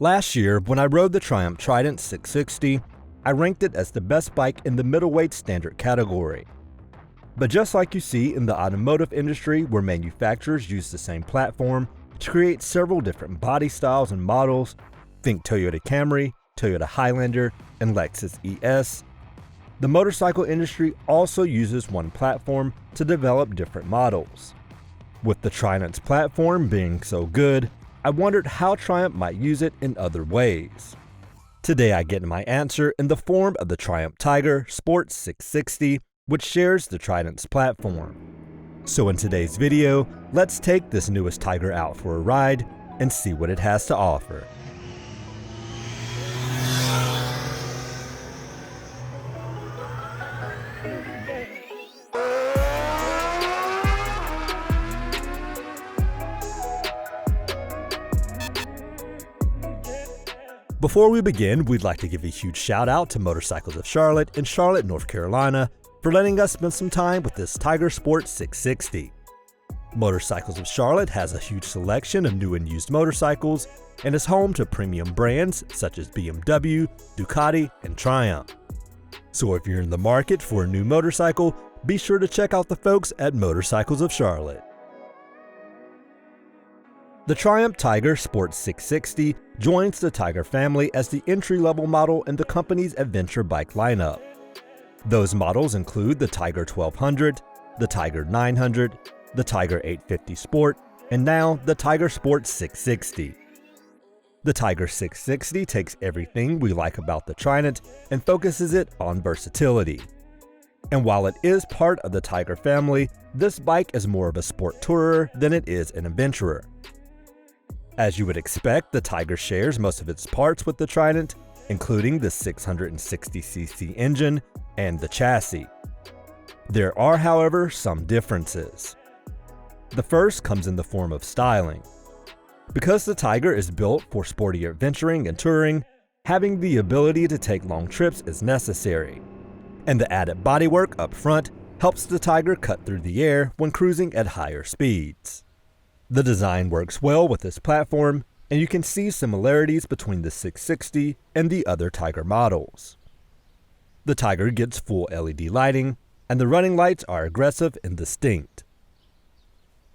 Last year, when I rode the Triumph Trident 660, I ranked it as the best bike in the middleweight standard category. But just like you see in the automotive industry where manufacturers use the same platform to create several different body styles and models, think Toyota Camry, Toyota Highlander, and Lexus ES, the motorcycle industry also uses one platform to develop different models. With the Trident's platform being so good, I wondered how Triumph might use it in other ways. Today I get my answer in the form of the Triumph Tiger Sport 660, which shares the Trident's platform. So in today's video, let's take this newest Tiger out for a ride and see what it has to offer. Before we begin, we'd like to give a huge shout out to Motorcycles of Charlotte in Charlotte, North Carolina, for letting us spend some time with this Tiger Sport 660. Motorcycles of Charlotte has a huge selection of new and used motorcycles and is home to premium brands such as BMW, Ducati, and Triumph. So if you're in the market for a new motorcycle, be sure to check out the folks at Motorcycles of Charlotte. The Triumph Tiger Sport 660 joins the Tiger family as the entry-level model in the company's adventure bike lineup. Those models include the Tiger 1200, the Tiger 900, the Tiger 850 Sport, and now the Tiger Sport 660. The Tiger 660 takes everything we like about the Trident and focuses it on versatility. And while it is part of the Tiger family, this bike is more of a sport tourer than it is an adventurer. As you would expect, the Tiger shares most of its parts with the Trident, including the 660cc engine and the chassis. There are, however, some differences. The first comes in the form of styling. Because the Tiger is built for sporty adventuring and touring, having the ability to take long trips is necessary. And the added bodywork up front helps the Tiger cut through the air when cruising at higher speeds. The design works well with this platform, and you can see similarities between the 660 and the other Tiger models. The Tiger gets full LED lighting, and the running lights are aggressive and distinct.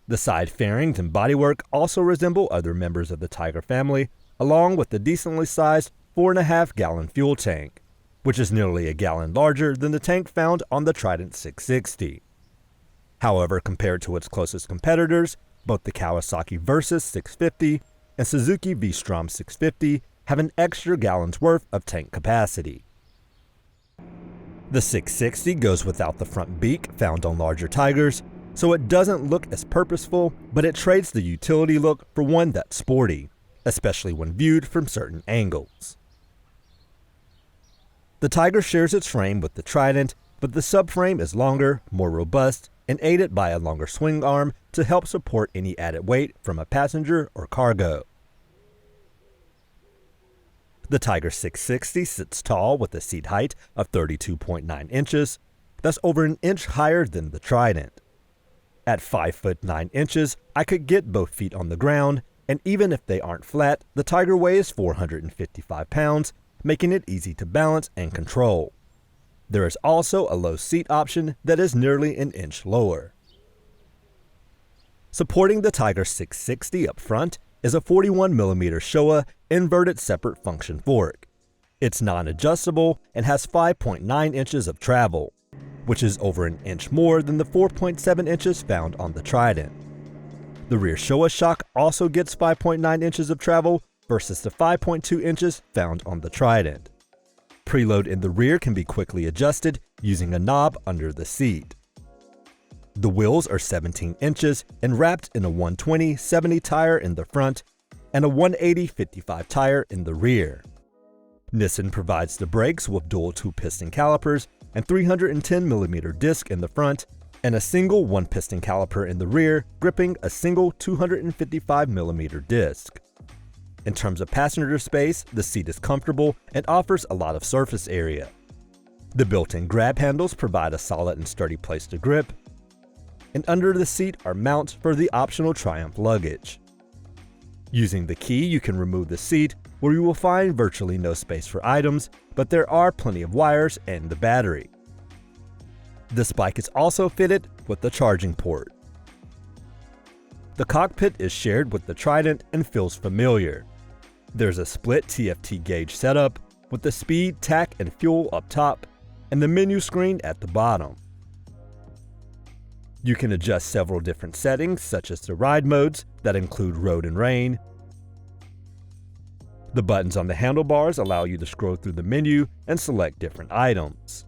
The side fairings and bodywork also resemble other members of the Tiger family, along with the decently sized 4.5-gallon fuel tank, which is nearly a gallon larger than the tank found on the Trident 660. However, compared to its closest competitors, both the Kawasaki Versys 650 and Suzuki V-Strom 650 have an extra gallon's worth of tank capacity. The 660 goes without the front beak found on larger Tigers, so it doesn't look as purposeful, but it trades the utility look for one that's sporty, especially when viewed from certain angles. The Tiger shares its frame with the Trident, but the subframe is longer, more robust, and aided by a longer swing arm to help support any added weight from a passenger or cargo. The Tiger 660 sits tall with a seat height of 32.9 inches. That's over an inch higher than the Trident. At 5 foot 9 inches, I could get both feet on the ground, and even if they aren't flat, the Tiger weighs 455 pounds, making it easy to balance and control. There is also a low seat option that is nearly an inch lower. Supporting the Tiger 660 up front is a 41mm Showa inverted separate function fork. It's non-adjustable and has 5.9 inches of travel, which is over an inch more than the 4.7 inches found on the Trident. The rear Showa shock also gets 5.9 inches of travel versus the 5.2 inches found on the Trident. Preload in the rear can be quickly adjusted using a knob under the seat. The wheels are 17 inches and wrapped in a 120/70 tire in the front and a 180/55 tire in the rear. Nissan provides the brakes with dual 2-piston calipers and 310mm disc in the front and a single 1-piston caliper in the rear, gripping a single 255mm disc. In terms of passenger space, the seat is comfortable and offers a lot of surface area. The built-in grab handles provide a solid and sturdy place to grip, and under the seat are mounts for the optional Triumph luggage. Using the key, you can remove the seat, where you will find virtually no space for items, but there are plenty of wires and the battery. This bike is also fitted with the charging port. The cockpit is shared with the Trident and feels familiar. There's a split TFT gauge setup with the speed, tack, and fuel up top, and the menu screen at the bottom. You can adjust several different settings, such as the ride modes that include road and rain. The buttons on the handlebars allow you to scroll through the menu and select different items.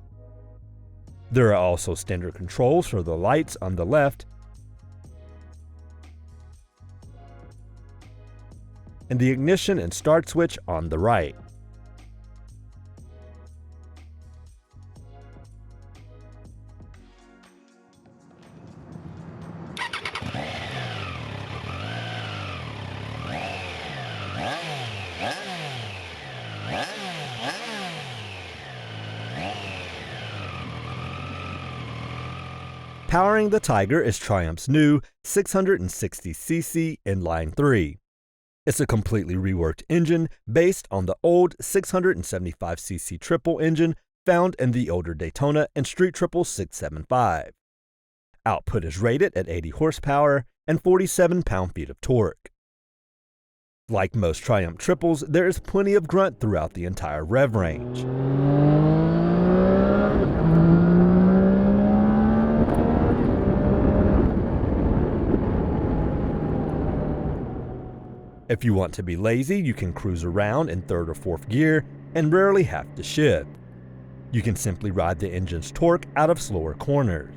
There are also standard controls for the lights on the left and the ignition and start switch on the right. Powering the Tiger is Triumph's new 660cc inline 3. It's a completely reworked engine based on the old 675cc triple engine found in the older Daytona and Street Triple 675. Output is rated at 80 horsepower and 47 pound-feet of torque. Like most Triumph triples, there is plenty of grunt throughout the entire rev range. If you want to be lazy, you can cruise around in third or fourth gear and rarely have to shift. You can simply ride the engine's torque out of slower corners.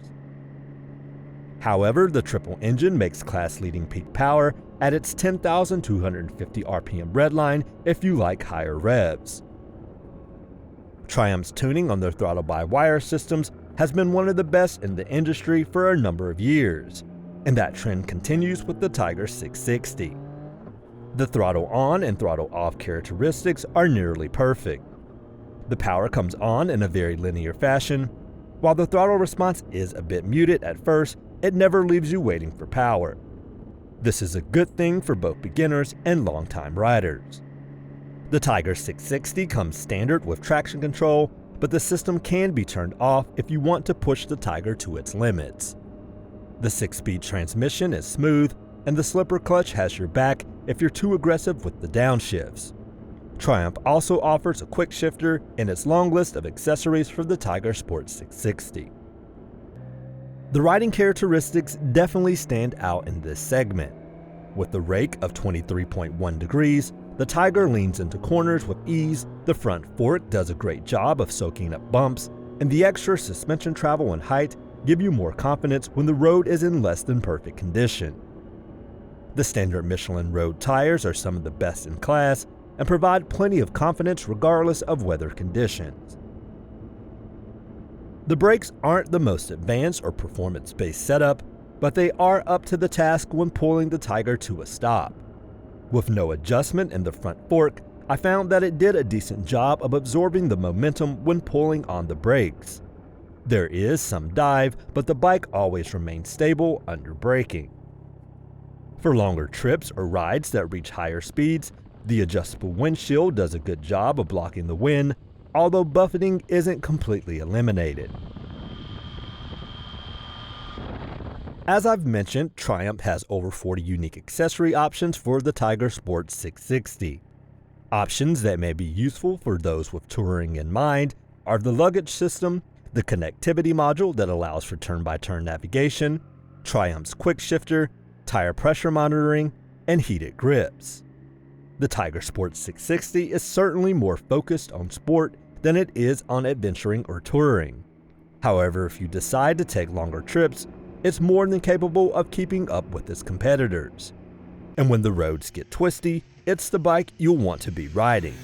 However, the triple engine makes class-leading peak power at its 10,250 RPM redline if you like higher revs. Triumph's tuning on their throttle-by-wire systems has been one of the best in the industry for a number of years, and that trend continues with the Tiger 660. The throttle on and throttle off characteristics are nearly perfect. The power comes on in a very linear fashion. While the throttle response is a bit muted at first, it never leaves you waiting for power. This is a good thing for both beginners and longtime riders. The Tiger 660 comes standard with traction control, but the system can be turned off if you want to push the Tiger to its limits. The 6-speed transmission is smooth, and the slipper clutch has your back if you're too aggressive with the downshifts. Triumph also offers a quick shifter in its long list of accessories for the Tiger Sport 660. The riding characteristics definitely stand out in this segment. With a rake of 23.1 degrees, the Tiger leans into corners with ease, the front fork does a great job of soaking up bumps, and the extra suspension travel and height give you more confidence when the road is in less than perfect condition. The standard Michelin road tires are some of the best in class and provide plenty of confidence regardless of weather conditions. The brakes aren't the most advanced or performance-based setup, but they are up to the task when pulling the Tiger to a stop. With no adjustment in the front fork, I found that it did a decent job of absorbing the momentum when pulling on the brakes. There is some dive, but the bike always remains stable under braking. For longer trips or rides that reach higher speeds, the adjustable windshield does a good job of blocking the wind, although buffeting isn't completely eliminated. As I've mentioned, Triumph has over 40 unique accessory options for the Tiger Sport 660. Options that may be useful for those with touring in mind are the luggage system, the connectivity module that allows for turn-by-turn navigation, Triumph's quick shifter, tire pressure monitoring, and heated grips. The Tiger Sport 660 is certainly more focused on sport than it is on adventuring or touring. However, if you decide to take longer trips, it's more than capable of keeping up with its competitors. And when the roads get twisty, it's the bike you'll want to be riding.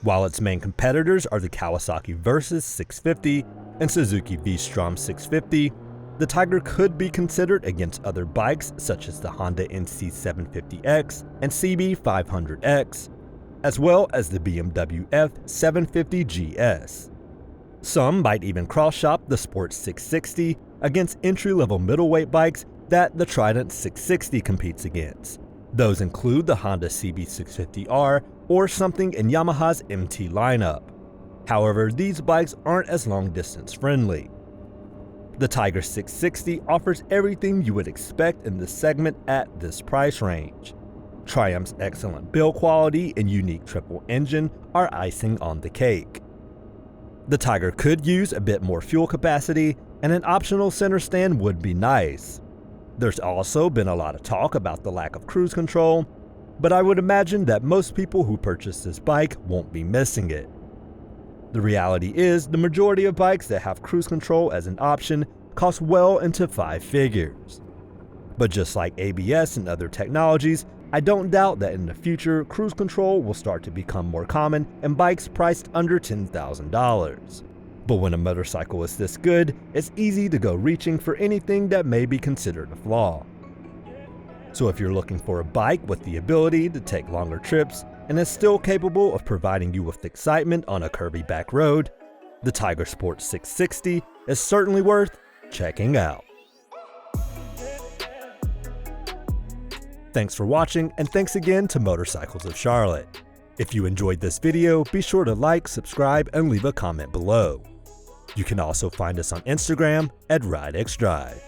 While its main competitors are the Kawasaki Versys 650 and Suzuki V-Strom 650, the Tiger could be considered against other bikes such as the Honda NC750X and CB500X, as well as the BMW F750GS. Some might even cross-shop the Sport 660 against entry-level middleweight bikes that the Trident 660 competes against, Those include the Honda CB650R or something in Yamaha's MT lineup. However, these bikes aren't as long distance friendly. The Tiger 660 offers everything you would expect in this segment at this price range. Triumph's excellent build quality and unique triple engine are icing on the cake. The Tiger could use a bit more fuel capacity, and an optional center stand would be nice. There's also been a lot of talk about the lack of cruise control, but I would imagine that most people who purchase this bike won't be missing it. The reality is, the majority of bikes that have cruise control as an option cost well into 5 figures. But just like ABS and other technologies, I don't doubt that in the future, cruise control will start to become more common in bikes priced under $10,000. But when a motorcycle is this good, it's easy to go reaching for anything that may be considered a flaw. So if you're looking for a bike with the ability to take longer trips and is still capable of providing you with excitement on a curvy back road, the Tiger Sport 660 is certainly worth checking out. Thanks for watching, and thanks again to Motorcycles of Charlotte. If you enjoyed this video, be sure to like, subscribe, and leave a comment below. You can also find us on Instagram at rideXdrive.